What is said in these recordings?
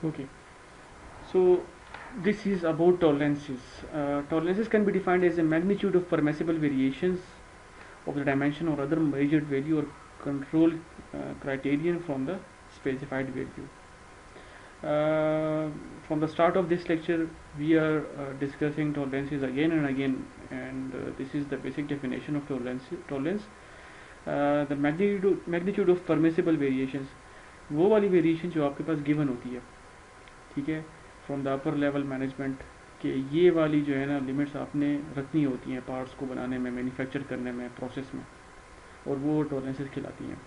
Okay, so this is about tolerances. Tolerances can be defined as a magnitude of permissible variations of the dimension or other measured value or control criterion from the specified value. From the start of this lecture, we are discussing tolerances again and again, and this is the basic definition of tolerance. The magnitude of permissible variations, वो वाली variation जो आपके पास given होती है, ठीक है, from the upper level management, कि ये वाली जो है ना लिमिट्स आपने रखनी होती हैं पार्ट्स को बनाने में, मैन्युफैक्चर करने में, प्रोसेस में, और वो टॉलरेंसेस खिलाती हैं,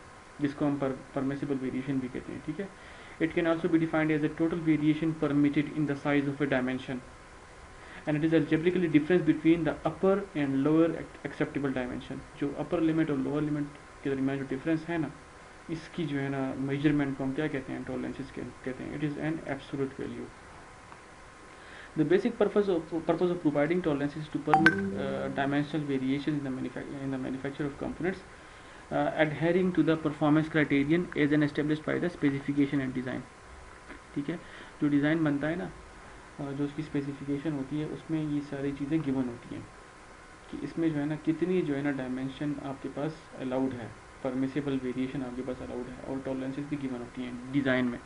जिसको हम परमिसिबल वेरिएशन भी कहते हैं, ठीक है. It can also be defined as a total variation permitted in the size of a dimension, and it is algebraically difference between the upper and lower acceptable dimension. जो upper limit और lower limit के दरमियान जो difference है ना, इसकी जो है ना measurement को हम क्या कहते हैं, tolerances कहते हैं. It is an absolute value. The basic purpose of providing tolerances is to permit dimensional variations in the manufacture of components, adhering to the performance criterion as an established by the specification and design. ठीक है, जो design बनता है ना, जो उसकी specification होती है, उसमें ये सारी चीज़ें गिवन होती हैं कि इसमें जो है ना कितनी जो है ना डायमेंशन आपके पास अलाउड है, परमिसिबल वेरिएशन आपके पास अलाउड है, और टॉलरेंसेस भी गिवन होती हैं डिज़ाइन में,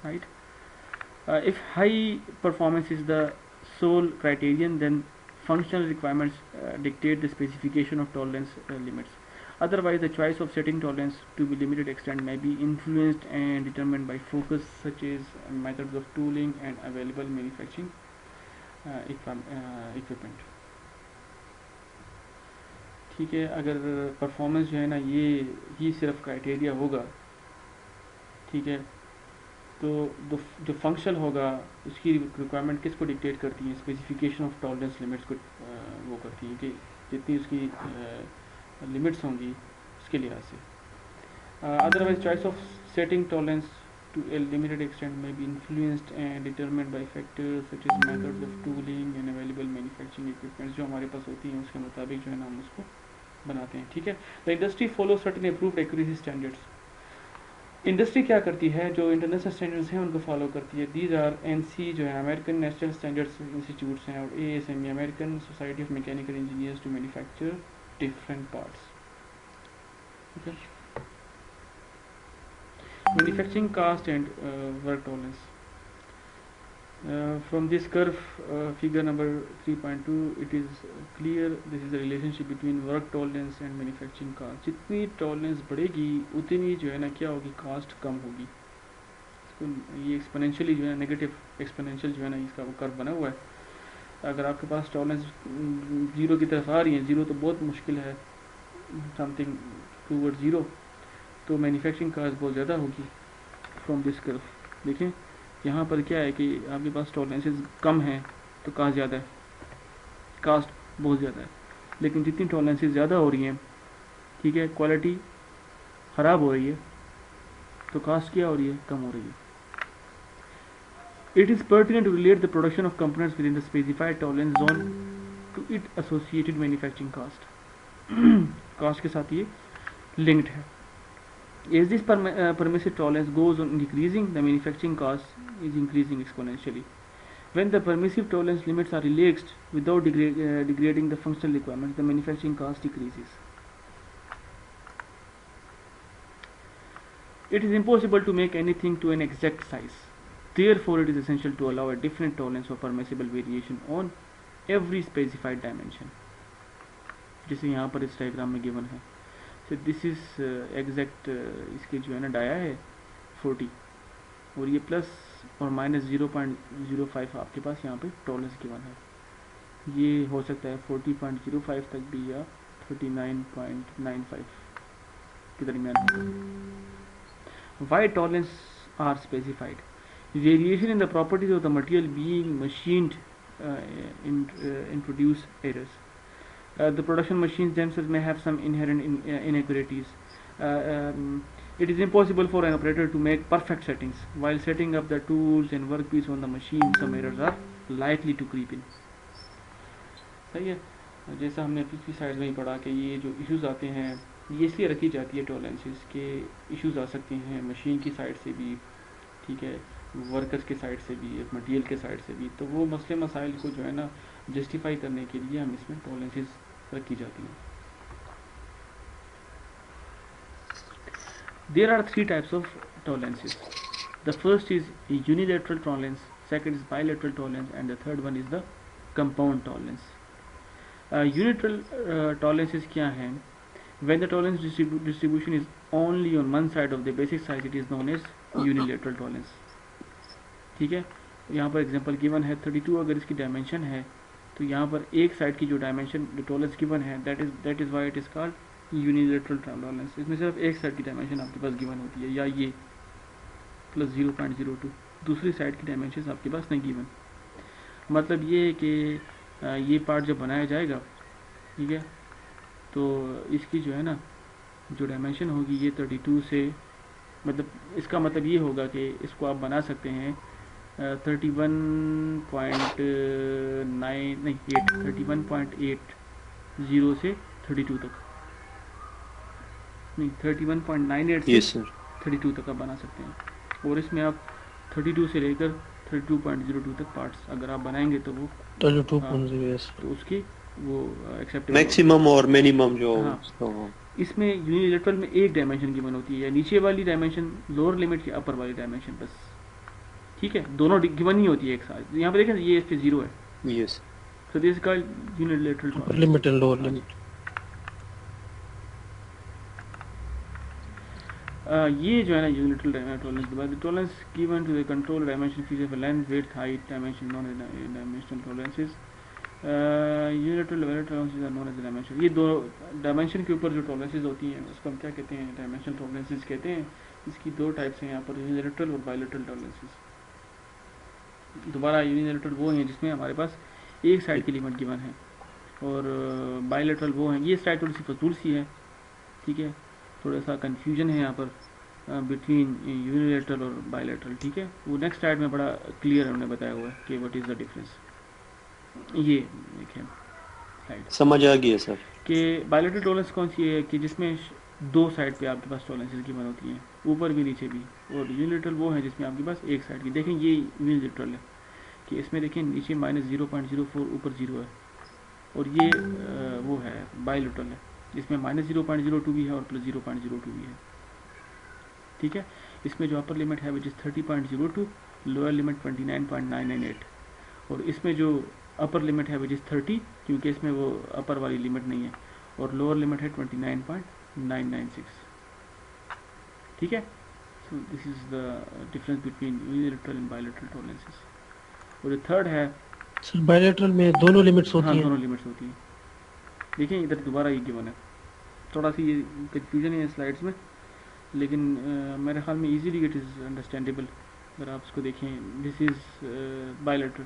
right. If high performance is the sole criterion, then functional requirements dictate the specification of tolerance limits. Otherwise, the choice of setting tolerance to be limited extent may be influenced and determined by focus such as methods of tooling and available manufacturing equipment. ठीक है, अगर performance जो है ना ये ही सिर्फ criteria होगा, ठीक है, तो जो फंक्शनल होगा उसकी रिक्वायरमेंट किसको डिक्टेट करती है, स्पेसिफिकेशन ऑफ टॉलरेंस लिमिट्स को वो करती हैं कि जितनी उसकी लिमिट्स होंगी उसके लिहाज से. Otherwise choice of setting tolerance to a limited extent में be influenced and determined by factors such as methods of tooling and available manufacturing equipments जो हमारे पास होती हैं उसके मुताबिक जो है ना हम उसको बनाते हैं, ठीक है. The industry follow certain approved accuracy standards. Industry क्या करती है, जो इंटरनेशनल स्टैंडर्ड्स हैं उनको फॉलो करती है. दीज आर एनसी जो है अमेरिकन नेशनल स्टैंडर्ड्स इंस्टीट्यूट्स हैं, और ASME American Society of Mechanical Engineers to manufacture different parts. Manufacturing cost and work tolerance. From this curve, figure number 3.2, it is clear this is the relationship between work tolerance and manufacturing cost. जितनी tolerance बढ़ेगी उतनी जो है ना क्या होगी, cast कम होगी. ये एक्सपोनेंशियली जो है नेगेटिव एक्सपोनेंशियल जो है ना इसका कर्व बना हुआ है. अगर आपके पास टॉलरेंस जीरो की तरफ आ रही है, जीरो तो बहुत मुश्किल है, समथिंग टूवर्ड जीरो, तो मैन्युफैक्चरिंग कास्ट बहुत ज़्यादा होगी. फ्रॉम दिस कर्व देखें, यहाँ पर क्या है कि आपके पास टॉलरेंसेस कम हैं तो कास्ट ज़्यादा है, कास्ट बहुत ज़्यादा है. लेकिन जितनी टॉलरेंसेस ज़्यादा हो रही हैं, ठीक है, क्वालिटी ख़राब हो रही है, तो कास्ट क्या हो रही है, कम हो रही है. It is pertinent to relate the production of components within the specified tolerance zone to it associated manufacturing cost. Cost के साथ ये लिंक्ड है. As this permissive tolerance goes on decreasing, the manufacturing cost is increasing exponentially. When the permissive tolerance limits are relaxed without degrading the functional requirements, the manufacturing cost decreases. It is impossible to make anything to an exact size. Therefore, it is essential to allow a different tolerance for permissible variation on every specified dimension. जैसे यहाँ पर इस diagram में given है. So this is exact इसके जो है ना डाया है 40, और ये प्लस और माइनस 0.05 आपके पास यहाँ पे टॉलरेंस गिवन है. ये हो सकता है 40.05 तक भी या 39.95 के दरमियान. Why tolerance are specified. Variation in the properties of the material being machined introduce errors. The production machines themselves may have some inherent inequalities. It is impossible for an operator to make perfect settings. While setting up the tools and workpiece on the machine, some errors are likely to creep in. सही है, जैसा हमने पिछली side में ही पढ़ा कि ये जो इश्यूज आते हैं ये इसलिए रखी जाती है टॉलरेंसेस के इश्यूज आ सकते हैं मशीन की साइड से भी, ठीक है, वर्कर्स के साइड से भी, मटेरियल के साइड से भी, तो वो मसले मसाइल को जो है ना जस्टिफाई करने के लिए हम इसमें टॉलरेंसेस रखी जाती हैं. There are three types of tolerances. The first is unilateral tolerance, second is bilateral tolerance, and the third one is the compound tolerance. Unilateral tolerances क्या हैं? When the tolerance distribution is only on one side of the basic size, it is known as unilateral tolerance. ठीक है, यहाँ पर example given है 32. अगर इसकी dimension है तो यहाँ पर एक साइड की जो डायमेंशन टॉलरेंस गिवन है that is why it is called unilateral tolerance. इसमें सिर्फ एक साइड की डायमेंशन आपके पास गिवन होती है, या ये प्लस 0.02, दूसरी साइड की डायमेंशन आपके पास नहीं गिवन. मतलब ये है कि ये पार्ट जब बनाया जाएगा, ठीक है, तो इसकी जो है ना जो डायमेंशन होगी ये 32 से, मतलब इसका मतलब ये होगा कि इसको आप बना सकते हैं 31.0 से 32 तक, नहीं 31.98 से 32 तक आप बना सकते हैं. और इसमें आप 32 से लेकर 32.02 तक पार्ट्स अगर आप बनाएंगे तो वो 32.0 तो उसकी वो एक्सेप्टेबल मैक्सिमम और मिनिमम जो इसमें यूनिलेटरल में एक डायमेंशन गिवन होती है, या नीचे वाली डायमेंशन लोअर लिमिट की अपर वाली डायमेंशन बस, ठीक है, दोनों गिवन ही होती है एक साथ. यहाँ पे देखें ये इस पे 0 है. Yes, so this is called unilateral limit and lower limit. ये जो है ना यूनिलेटरल टॉलरेंस के बाद tolerance given to the control dimension feature of length width height dimension non dimensional tolerances. Unilateral tolerances are known as dimension. ये दो dimension के ऊपर जो टॉलरेंसेस होती हैं उसको हम क्या कहते हैं, डायमेंशनल टॉलरेंसेस कहते हैं. इसकी दो टाइप्स हैं यहाँ पर, यूनिलेटरल और बायलेटरल टॉलरेंसेस. दोबारा यूनिलेटरल वो हैं जिसमें हमारे पास एक साइड की लिमिट गिवन है, और बायलेटरल वो हैं, ये स्लाइड थोड़ी सी फजूल सी है, ठीक है, थोड़ा सा कंफ्यूजन है यहाँ पर बिटवीन यूनिलेटरल और बायलेटरल, ठीक है. वो नेक्स्ट स्लाइड में बड़ा क्लियर हमने बताया हुआ है कि व्हाट इज़ द डिफरेंस. ये देखें स्लाइड, समझ आ गया सर. कि बायलेटरल टॉलरेंस कौन सी है कि जिसमें दो साइड पे आपके पास टॉलरेंसेस गिवन होती हैं, ऊपर भी नीचे भी. और यूनिलेटरल वो है जिसमें आपके पास एक साइड की. देखें ये यूनिलेटरल है कि इसमें देखें नीचे -0.04 ऊपर 0 है, और ये वो है बायलेटरल है जिसमें -0.02 भी है और प्लस 0.02 भी है, ठीक है. इसमें जो अपर लिमिट है विच इज़ 30.02, लोअर लिमिट 29.998, और इसमें जो अपर लिमिट है विच इज़ 30 क्योंकि इसमें वो अपर वाली लिमिट नहीं है, और लोअर लिमिट है 29.996, ठीक है. So this is the difference between unilateral and bilateral tolerances. और जो थर्ड है सर बायलेटरल में दोनों लिमिट्स होती हैं. हाँ, दोनों लिमिट्स होती हैं. देखिए इधर दोबारा ये गिवन है, थोड़ा सी ये कंफ्यूजन है स्लाइड्स में, लेकिन मेरे ख्याल में इजीली इट इज़ अंडरस्टैंडेबल अगर आप इसको देखें. दिस इज़ बायलेटरल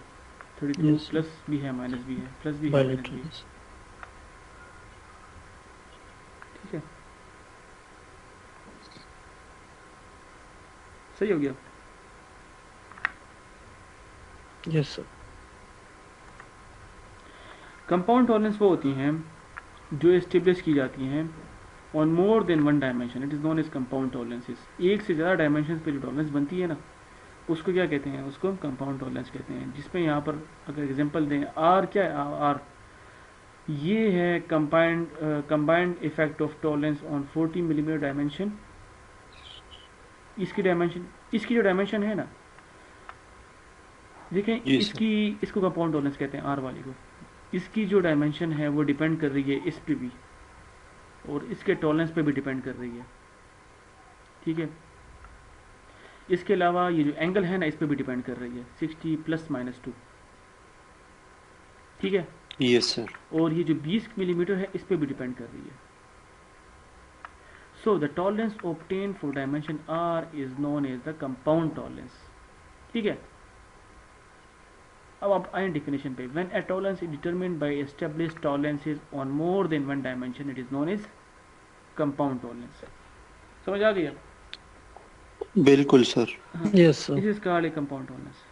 32 प्लस भी है माइनस भी है, प्लस भी है माइनस भी है, ठीक है. सही हो गया. Yes sir. कंपाउंड टॉलरेंस वो होती हैं जो एस्टेब्लिश की जाती हैं on more than one dimension, it is known as compound tolerances. एक से ज़्यादा डायमेंशन पे जो टॉलरेंस बनती है ना उसको क्या कहते हैं, उसको हम कंपाउंड टॉलरेंस कहते हैं. जिसमें यहाँ पर अगर एग्जांपल दें, आर क्या है, आर ये है combined effect of tolerance on 40 millimetre dimension. इसकी जो डायमेंशन है ना, देखें इसको कंपाउंड टॉलरेंस कहते हैं, आर वाली को. इसकी जो डायमेंशन है वो डिपेंड कर रही है इस पे भी, और इसके टॉलरेंस पे भी डिपेंड कर रही है, ठीक है. इसके अलावा ये जो एंगल है ना इस पे भी डिपेंड कर रही है, 60 ±2, ठीक है. Yes sir. और ये जो 20 मिलीमीटर है इस पे भी डिपेंड कर रही है. So the tolerance obtain for dimension R is known as the compound tolerance, ठीक है. अब आप आए डेफिनेशन पे. When a tolerance is determined by established tolerances on more than one dimension it is known as compound tolerance. समझ आ गया? बिल्कुल sir. Yes sir. This is called a compound tolerance.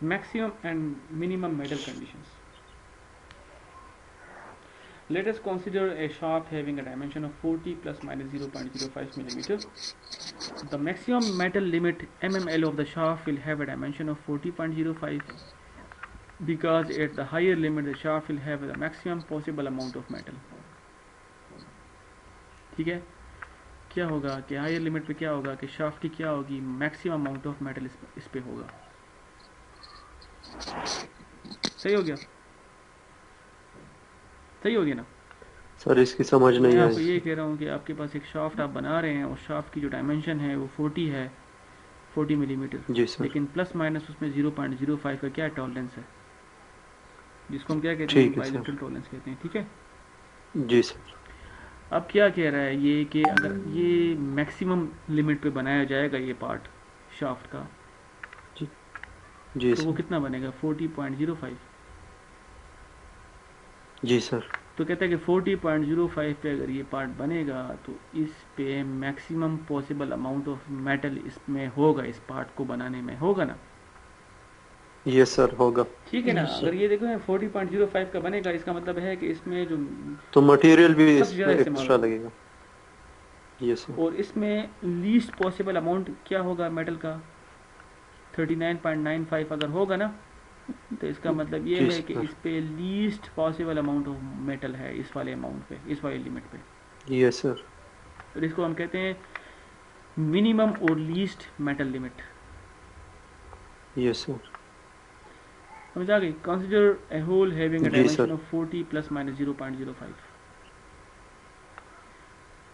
Maximum and minimum metal conditions. Let us consider a shaft having a dimension of 40 plus minus 0.05 millimeter. The maximum metal limit mml of the shaft will have a dimension of 40.05 because at the higher limit the shaft will have the maximum possible amount of metal. ठीक है, क्या होगा कि higher limit पे क्या होगा कि shaft की क्या होगी, मैक्सिमम अमाउंट ऑफ मेटल इस पे होगा. सही हो गया, सही हो गया ना सर? इसकी समझ नहीं मैं आई. आपको ये कह रहा हूँ कि आपके पास एक शाफ्ट आप बना रहे हैं, उस शाफ्ट की जो डायमेंशन है वो 40 है, 40 मिलीमीटर, जी सर. लेकिन प्लस माइनस उसमें 0.05 का क्या टॉलरेंस है, जिसको हम क्या कहते हैं, ठीक है बायलेटरल सर. टॉलरेंस कहते हैं. ठीक है, जी सर. अब क्या कह रहा है ये कि अगर ये मैक्सिमम लिमिट पे बनाया जाएगा ये पार्ट शाफ्ट का, जी जी तो वो सर. कितना बनेगा 40.05. जी सर. तो कहता है कि 40.05 पे अगर ये पार्ट बनेगा तो इस पे maximum possible amount of metal इसमें होगा, इस पार्ट को बनाने में होगा ना. ये सर होगा. ठीक है ना. Yes, अगर ये देखो 40.05 का बनेगा, इसका मतलब है कि इसमें जो तो मटेरियल भी सबसे ज़्यादा इसमें इस्तेमाल एक्स्ट्रा होगा, लगेगा. ये सर. और इसमें लीस्ट पॉसिबल अमाउंट क्या होगा मेटल का, 39.95 अगर होगा ना, तो इसका मतलब ये जी है कि सर. इस पे least possible amount of metal है इस वाले अमाउंट पे, इस वाले लिमिट पे. ये सर. तो इसको हम कहते हैं मिनिमम और लीस्ट मेटल लिमिट. ये सर. समझ आ गई. Consider a hole having a जी dimension sir. Of 40 plus minus 0.05.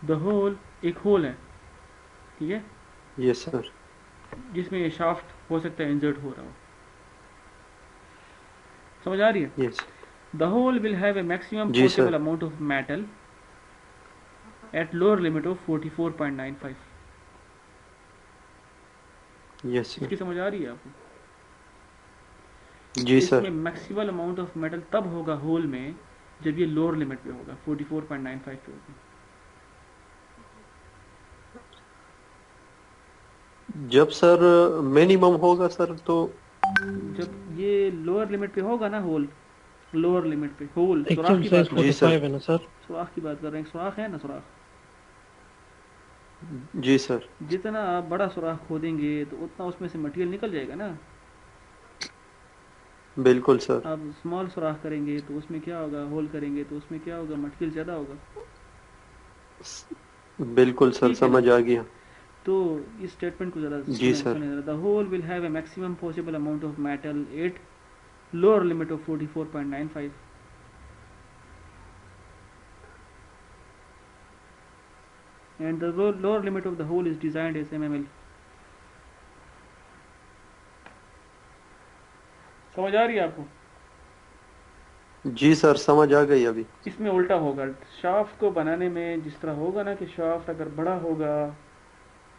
The hole एक होल है, ठीक है, ये सर. जिसमें ये शाफ्ट हो सकता है इंसर्ट हो रहा हो. समझ आ रही है. ये sir. The hole will have a maximum जी possible sir. Amount of metal at lower limit of 44.95. ये सर. इसकी समझ आ रही है आपको. जी इसमें sir. Maximal amount of metal तब होगा होल में जब ये लोअर लिमिट पे होगा, 44.95 पे होगा. जब सर मिनिमम होगा सर, तो जब ये लोअर लिमिट पे होगा ना, होल लोअर लिमिट पे, होल सुराख एक्चुअल की साइज बात कर रहे हैं, 45 है ना सर? सुराख की बात कर रहे हैं. सुराख है ना, सुराख जी सर. जितना आप बड़ा सुराख खोदेंगे तो उतना उसमें से मटेरियल निकल जाएगा ना. बिल्कुल सर. आप स्मॉल सुराख करेंगे तो उसमें क्या होगा, होल करेंगे तो उसमें क्या होगा, मटेरियल ज़्यादा होगा. बिल्कुल सर, ठीक है ना. समझ आ गया. तो इस स्टेटमेंट को ज़रा जी sir. The hole will have a maximum possible amount of metal at lower limit of 44.95. and the lower limit of the hole is designed as mml. समझ आ रही है आपको. जी सर, समझ आ गई अभी. इसमें उल्टा होगा. शाफ्ट को बनाने में जिस तरह होगा ना कि शाफ्ट अगर बड़ा होगा,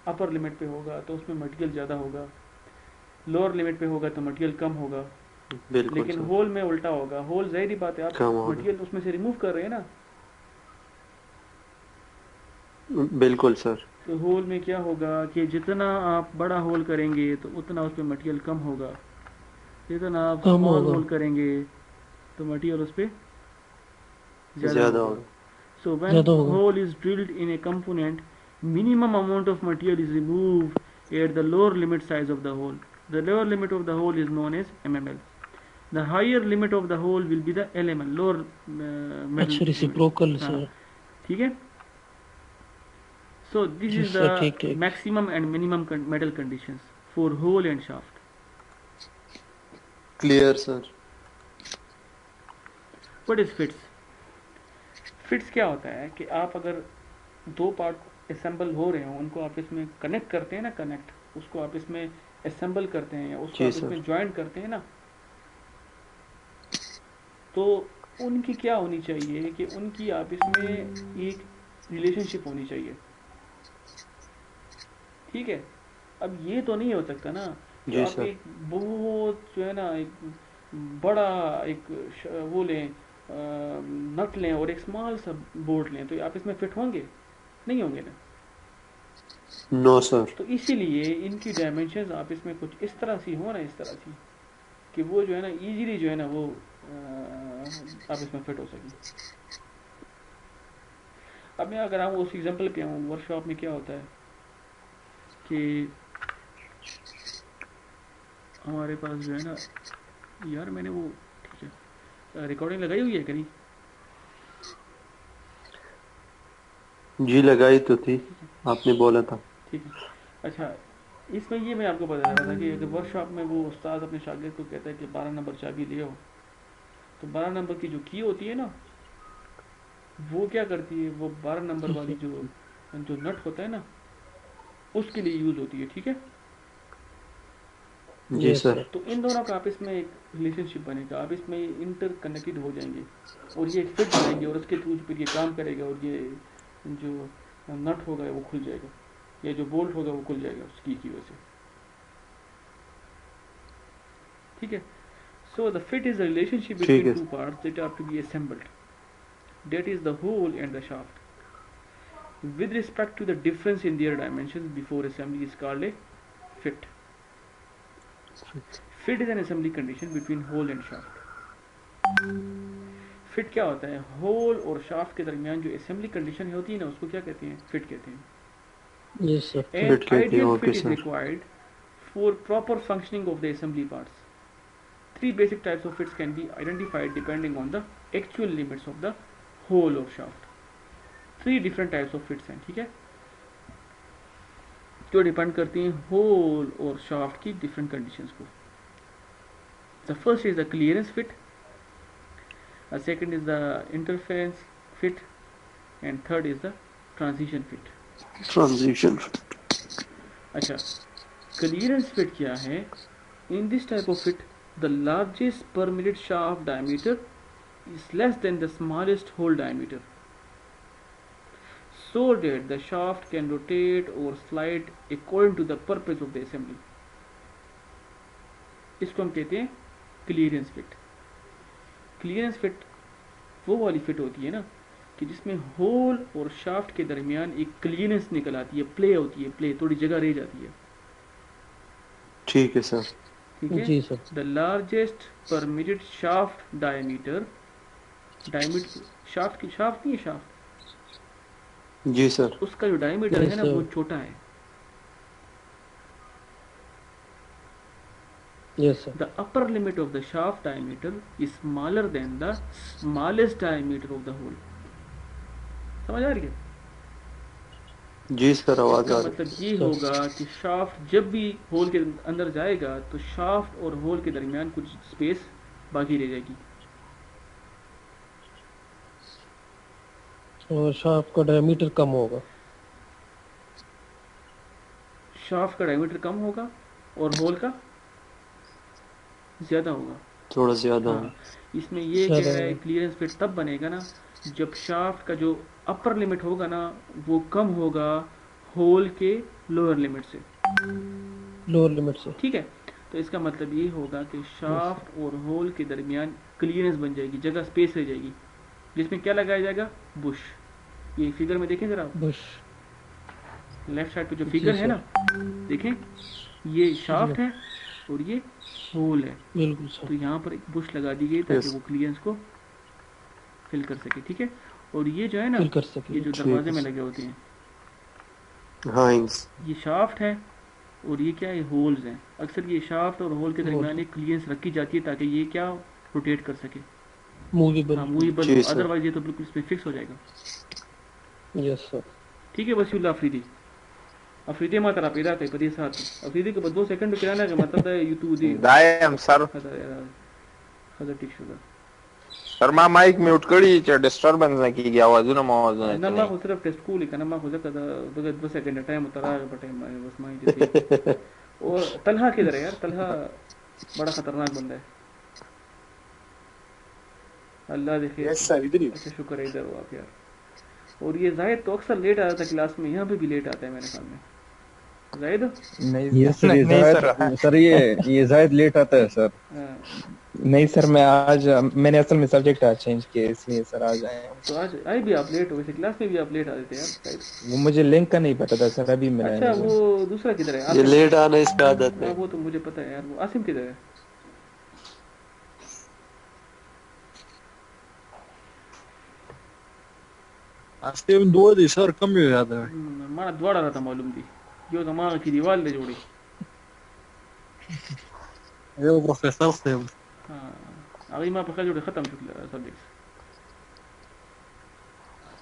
अपर लिमिट पे होगा तो उसमें मटेरियल ज़्यादा होगा, लोअर लिमिट पे होगा तो मटेरियल कम होगा. बिल्कुल लेकिन सर. होल में उल्टा होगा. होल ज़ाहिर बात है आप कम होगा. मटेरियल उसमें से रिमूव कर रहे हैं ना. बिल्कुल सर. तो होल में क्या होगा कि जितना आप बड़ा होल करेंगे तो उतना उस पर मटेरियल कम होगा, जितना आप स्मॉल होल करेंगे तो मटेरियल उस पर ज़्यादा होगा. So when hole is drilled in a component, minimum amount of material is removed at the lower limit size of the hole. The lower limit of the hole is known as mml. The higher limit of the hole will be the LML, lower metal. Reciprocal sir. ठीक है. So this is the maximum and minimum metal conditions for hole and shaft. Clear sir. What is fits? Fits क्या होता है कि आप अगर दो part assemble हो रहे हो, उनको आप इसमें कनेक्ट करते हैं ना, कनेक्ट उसको आप इसमें असेंबल करते हैं या उसको आप इसमें ज्वाइन करते हैं ना, तो उनकी क्या होनी चाहिए कि उनकी आप इसमें एक रिलेशनशिप होनी चाहिए. ठीक है. अब ये तो नहीं हो सकता ना कि आप एक बहुत जो है ना एक बड़ा एक वो लें, नट लें और एक स्मॉल सा बोल्ट लें, तो आप इसमें फिट होंगे नहीं होंगे ना. No sir. तो इसीलिए इनकी डायमेंशंस आप इसमें कुछ इस तरह सी हो ना, इस तरह सी कि वो जो है ना इजीली जो है ना वो आप इसमें फिट हो सकें. अब मैं अगर आऊँ उस एग्जांपल पे आऊँ, वर्कशॉप में क्या होता है कि हमारे पास जो है ना, यार मैंने वो, ठीक है, रिकॉर्डिंग लगाई हुई है कि नहीं? जी लगाई तो थी, ठीक है, आपने बोला था। ठीक है। अच्छा, इसमें ये मैं आपको बता रहा था कि अगर वर्कशॉप में वो उस्ताद अपने शागिर्द को कहता है कि 12 नंबर चाबी ले आओ, तो 12 नंबर की जो की होती है ना, वो क्या करती है, वो 12 नंबर वाली जो जो नट होता है ना, उसके लिए यूज़ होती है, ठीक है। जी यस सर। सर। तो इन दोनों का आपस में एक रिलेशनशिप बनेगा, आप इसमें इंटर कनेक्टेड हो जाएंगे और ये एक फिट बनाएंगे और उसके थ्रू फिर ये काम करेगा और ये जो नट होगा वो खुल जाएगा, या जो बोल्ट होगा वो खुल जाएगा उस की वजह से, ठीक है। So the fit is the relationship ठीक बिटवीन है। Two parts that are to be assembled, that is the hole and the shaft. With respect to the difference in their dimensions before assembly is called a fit. Fit is an assembly condition between hole and shaft. Fit क्या होता है, whole और shaft के दरमियान जो assembly condition होती है ना, उसको क्या कहते हैं, फिट कहते हैं। Yes sir. एन फिट कहते हैं, ideal okay fit is sir. Required for proper functioning of the assembly parts. Three basic types of fits can be identified depending on the actual limits of the hole or shaft. Three different types of fits हैं, ठीक है, जो depend करती हैं whole और shaft की different conditions को। The first is the clearance fit, second is the interference fit, and third is the transition fit. Transition. अच्छा, क्लियरेंस फिट क्या है? इन this type of fit the largest permitted shaft diameter is less than the smallest hole diameter, so that the shaft can rotate or slide according to the purpose of the assembly. इसको हम कहते हैं clearance fit. Clearance fit वो वाली fit होती है ना कि जिसमें होल और शाफ्ट के दरमियान एक क्लियरेंस निकल आती है, प्ले होती है, प्ले, थोड़ी जगह रह जाती है, ठीक है सर। ठीक है। जी sir. The largest permitted shaft diameter, diameter shaft की, शाफ्ट नहीं है शाफ्ट, जी सर। उसका जो डायमीटर है यस ना वो सर। छोटा है। Yes sir. The upper limit of the shaft diameter is smaller than the smallest diameter of the hole. समझ आ रही है? जी सर, आवाज इसका आ मतलब रही ये होगा कि शाफ्ट जब भी होल के अंदर जाएगा तो शाफ्ट और होल के दरमियान कुछ स्पेस बाकी रह जाएगी। और शाफ्ट का डायमीटर कम होगा। शाफ्ट का डायमीटर कम होगा और होल का ज़्यादा होगा। थोड़ा ज्यादा हाँ, इसमें ये क्या ज्यादा है, होगा। क्लियरेंस फिट तब बनेगा ना जब शाफ्ट का जो अपर लिमिट होगा ना वो कम होगा होल के लोअर लिमिट से, लोअर लिमिट से। ठीक है। तो इसका मतलब ये होगा कि यस शाफ्ट और होल के दरमियान क्लियरेंस बन जाएगी, जगह स्पेस रह जाएगी, जिसमें क्या लगाया जाएगा, बुश। ये फिगर में देखें जरा, सर। बुश। लेफ्ट साइड पे जो जी फिगर है सर। ना, देखें, ये जी शाफ्ट है और ये होल है। बिल्कुल तो सर। यहाँ पर एक बुश लगा दी गई ताकि यस। वो क्लियरेंस को फिल कर सके, ठीक है। और ये जो है ना, फिल कर ये सके। जो ठीक दरवाजे है में सर। लगे होते हैं, हाँ ये शाफ्ट है और ये क्या है, होल्स हैं। अक्सर ये शाफ्ट और होल के होल दरमियान एक क्लियरेंस रखी जाती है ताकि ये क्या, रोटेट कर सके, मूवेबल। हाँ मूवेबल हो, जी सर। अदरवाइज ये तो बिल्कुल इसमें फिक्स हो जाएगा, यस सर। ठीक है। वसीउल्लाह अफरीदी, अफरीदी मात्र आप इधर थे पति साथ अफरीदी के बाद 2 सेकंड किराना का मतलब है यूट्यूब दी दायम सर हजर ठीक शुदा सर मां माइक म्यूट करी च डिस्टर्बेंस ना की आवाज ना आवाज ना मा नहीं को सिर्फ टेस्ट कूल का ना मा को जका 2 सेकंड टाइम उतरा बटे बस माई जैसे। और तलहा किधर है यार, तलहा बड़ा खतरनाक बंदा है, अल्लाह देखे। यस सर, इधर ही। अच्छा शुक्र है इधर हो आप यार। और ये जाहिद तो अक्सर लेट आता था क्लास में, यहाँ पे भी लेट आता है मेरे ख्याल में, जाहिद। नहीं सर, ये जायद सर, ये जायद लेट आता है सर। नहीं सर, मैं आज मैंने असल में सब्जेक्ट आज चेंज किया इसलिए सर आज आए हूँ। तो आज आए भी आप लेट हो, वैसे क्लास में भी आप लेट आते थे यार शायद। वो मुझे लिंक का नहीं पता था सर, अभी मिला अच्छा है। वो दूसरा किधर है, ये आसिम? लेट आना इसकी आदत हाँ है। वो तो मुझे पता है यार, वो आसिम किधर है? Astem dua di sir कम ही हो जाता है माना द्वारा रहा था मालूम थी जो तमाम की दीवार ले जोड़ी ये वो प्रोफेसर से हाँ अभी मैं पकड़ जोड़े ख़त्म Shukla subjects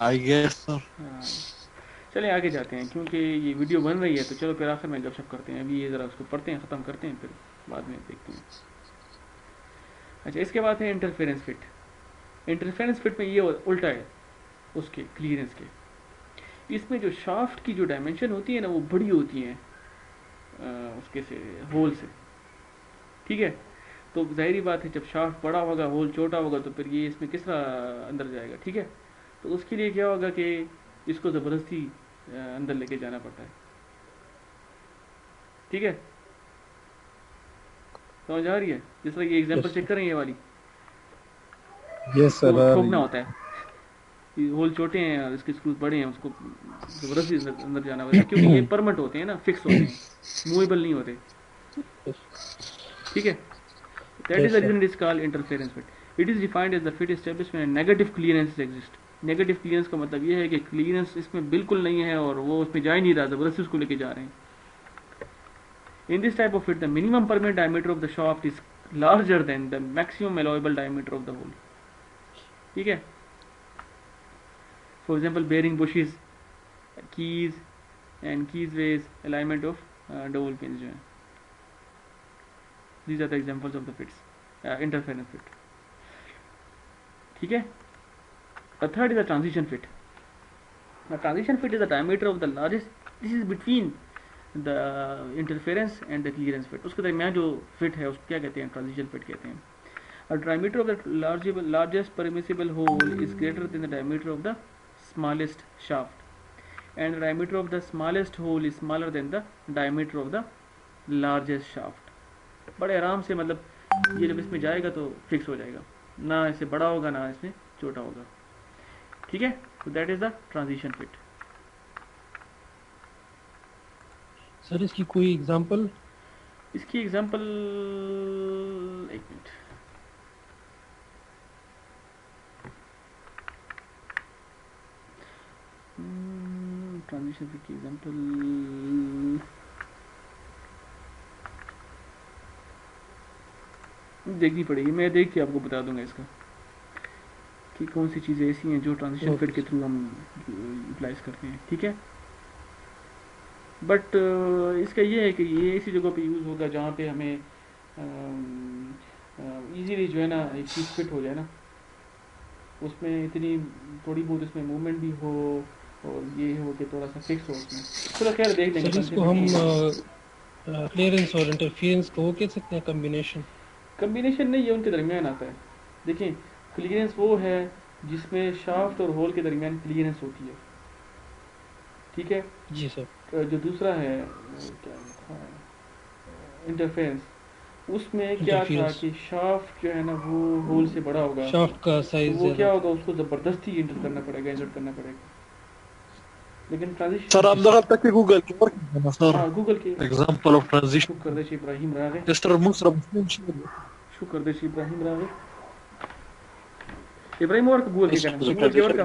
I guess sir हाँ चलें आगे जाते हैं क्योंकि ये वीडियो बन रही है तो चलो फिर आखिर में गपशप करते हैं अभी ये ज़रा उसको पढ़ते हैं ख़त्म करते हैं फिर बाद में देखते हैं अच्छा इसके बाद है इंटरफेरेंस फिट इंटरफेरेंस फिट में ये उल्टा है उसके क्लियरेंस के इसमें जो शाफ्ट की जो डायमेंशन होती है ना वो बड़ी होती है उसके से होल से ठीक है तो जाहिर बात है जब शाफ्ट बड़ा होगा होल छोटा होगा तो फिर ये इसमें किस तरह अंदर जाएगा ठीक है तो उसके लिए क्या होगा कि इसको ज़बरदस्ती अंदर लेके जाना पड़ता है ठीक है समझ आ रही है जिस तरह ये एग्जांपल चेक करें ये वाली यस सर ठोकना होता है ये होल छोटे हैं और इसके स्क्रूज बड़े हैं उसको ज़बरदस्ती अंदर जाना होता है क्योंकि ये परमानेंट होते हैं ना फिक्स होते हैं मूवेबल नहीं होते ठीक है that is the reason it is called interference fit it is defined as the fit established when a negative clearance exists negative clearance का मतलब ये है कि क्लियरेंस इसमें बिल्कुल नहीं है और वो उसमें जा ही नहीं रहा ज़बरदस्ती उसको लेके जा रहे हैं in this type of fit the minimum permanent diameter of the shaft is larger than the maximum allowable diameter of the hole ठीक है for example bearing bushes keys and keys wedge alignment of double pins जो है these are the examples of the fits interference fit ठीक है a third is a transition fit a transition fit is the diameter of the largest this is between the interference and the clearance fit उसके दरमियान जो fit है उसको क्या कहते हैं transition fit कहते हैं a diameter of the largest permissible hole is greater than the diameter of the smallest shaft and the diameter of the smallest hole is smaller than the diameter of the largest shaft बड़े आराम से मतलब ये जब इसमें जाएगा तो fix हो जाएगा ना इससे बड़ा होगा ना इसमें छोटा होगा ठीक है तो that is the transition fit sir इसकी कोई एग्जांपल इसकी एग्जांपल एक मिनट ट्रांजिशन फिट की एग्जांपल देखनी पड़ेगी मैं देख के आपको बता दूंगा इसका कि कौन सी चीज़ें ऐसी हैं जो ट्रांजिशन फिट के थ्रू हम यूटिलाइज करते हैं ठीक है बट इसका ये है कि ये ऐसी जगह पे यूज़ होगा जहाँ पे हमें इजीली जो है ना एक चीज़ फिट हो जाए ना उसमें इतनी थोड़ी बहुत उसमें मूवमेंट भी हो और ये हो कि थोड़ा सा फिक्स हो उसमें चलो खैर देख लेंगे इसको हम क्लियरेंस और इंटरफेरेंस को कह सकते हैं कम्बिनेशन नहीं ये उनके दरमियान आता है देखें क्लियरेंस वो है जिसमें शाफ्ट और होल के दरमियान क्लियरेंस होती है ठीक है जी सर जो दूसरा है क्या था इंटरफेरेंस उसमें क्या था कि शाफ्ट जो है ना वो होल से बड़ा होगा शाफ्ट का साइज तो वो क्या होगा उसको ज़बरदस्ती इंटर करना पड़ेगा इंसर्ट करना पड़ेगा लेकिन ट्रांजिशन सर आप दखल तक गूगल के वर्क करना सर हाँ गूगल के एग्जांपल ऑफ ट्रांजिशन शुक्र देश इब्राहिम रागे मिस्टर मुसरफ शुक्र देश इब्राहिम रागे इब्राहिम और गूगल के कहना गूगल के वर्क का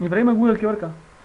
इब्राहिम गूगल के वर्क का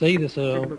सही है सर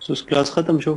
सो क्लास खत्म शो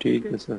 ठीक है sir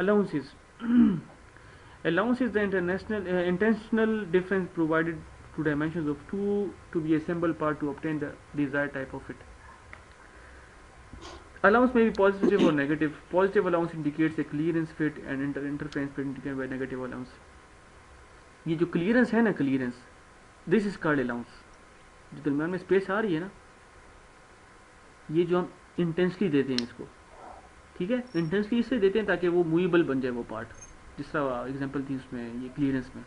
allowances allowance is the intentional difference provided to dimensions of two to be assembled part to obtain the desired type of fit. Allowance may be positive or negative. Positive allowance indicates a clearance fit and interference fit indicated by negative allowance. ये जो clearance है ना clearance, this is called allowance. जो दरम्यान में space आ रही है ना, ये जो हम intensely देते हैं इसको, ठीक है? Intensely इससे देते हैं ताकि वो movable बन जाए वो part. जिस तरह एग्जांपल थी उसमें ये क्लियरेंस में,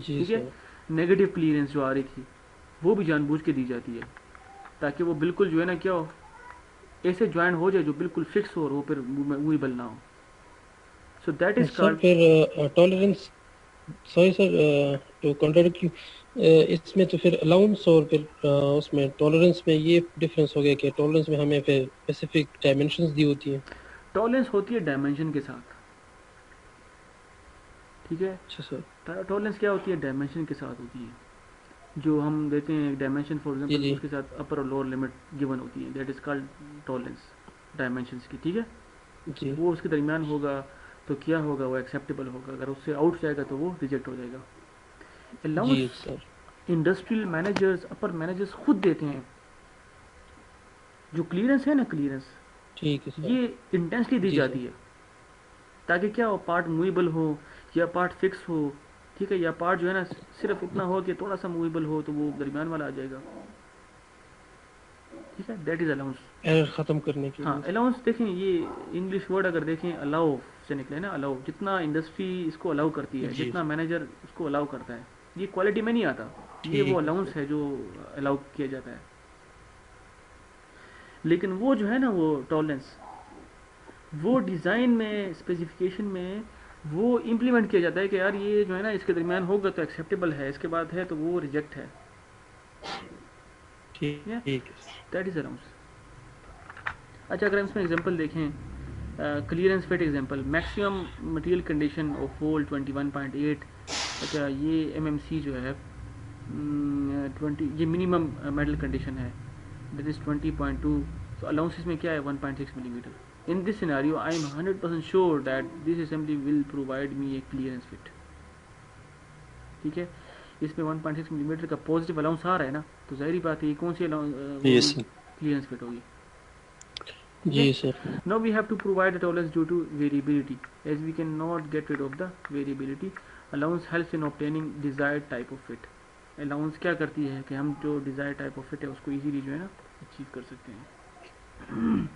ठीक है? नेगेटिव क्लियरेंस जो आ रही थी वो भी जानबूझ के दी जाती है ताकि वो बिल्कुल जो है ना क्या हो ऐसे ज्वाइन हो जाए जो बिल्कुल फिक्स हो और वो फिर मूवेबल ना हो, So that is sir called फिर tolerance, sorry sir to contradict you, इसमें तो फिर अलाउंस और फिर उसमें टॉलरेंस में ये डिफरेंस हो गया कि टॉलरेंस में हमें फिर स्पेसिफिक डायमेंशंस दी होती हैं। टॉलरेंस होती है डायमेंशन के साथ, ठीक है। अच्छा सर। टॉलरेंस क्या होती है? डायमेंशन के साथ होती है, जो हम देते हैं डायमेंशन फॉर जी एग्जांपल, जी उसके साथ अपर और लोअर लिमिट गिवन होती है, that is called tolerance dimensions की, ठीक है। जी वो उसके दरमियान होगा तो क्या होगा, वो एक्सेप्टेबल होगा, अगर उससे आउट जाएगा तो वो रिजेक्ट हो जाएगा। जी अलाउंस सर। इंडस्ट्रियल मैनेजर्स, अपर मैनेजर्स खुद देते हैं। जो क्लियरेंस है ना, क्लियरेंस ठीक है सर। ये इंटेंसली दी जी जाती सर। है, ताकि क्या हो, पार्ट मूवेबल हो या पार्ट फिक्स हो, ठीक है, या पार्ट जो है ना सिर्फ इतना हो कि थोड़ा सा मूवेबल हो तो वो दरमियान वाला आ जाएगा, ठीक है। That is allowance. एरर खत्म करने के हाँ, लिए। अलाउंस देखें, ये इंग्लिश वर्ड अगर देखें अलाउ से निकले ना, अलाउ, जितना इंडस्ट्री इसको अलाउ करती है, जी जितना मैनेजर इसको अलाउ करता है, ये क्वालिटी में नहीं आता, ये वो ठीक है अलाउंस सर। है जो अलाउ किया जाता है। लेकिन वो जो है ना, वो टॉलरेंस, वो डिज़ाइन में, स्पेसिफिकेशन में वो इम्प्लीमेंट किया जाता है कि यार ये जो है ना इसके दरमियान होगा तो एक्सेप्टेबल है, इसके बाद है तो वो रिजेक्ट है, ठीक या ठीक है। That is allowance. अच्छा, अगर हम इसमें एग्जांपल देखें, clearance fit example, maximum material condition of hole 21.8। अच्छा, ये एमएमसी जो है 20, ये मिनिमम मेटल कंडीशन है, दैट इज 20.2। तो अलाउंसेस में क्या है, 1.6 millimetre. In this scenario, I am 100% sure that this assembly will provide me a clearance fit, ठीक है। इसमें 1.6 मिलीमीटर का पॉजिटिव अलाउंस आ रहा है ना, तो जाहिर बात है ये कौन सी Yes, sir. क्लियरेंस फिट होगी, ठीक जी है। Sir. Now we have to provide a tolerance due to variability, as we cannot get rid of the variability. Allowance helps in obtaining desired type of fit. Allowance क्या करती है कि हम जो desired type of fit है उसको easily जो है ना अचीव कर सकते हैं।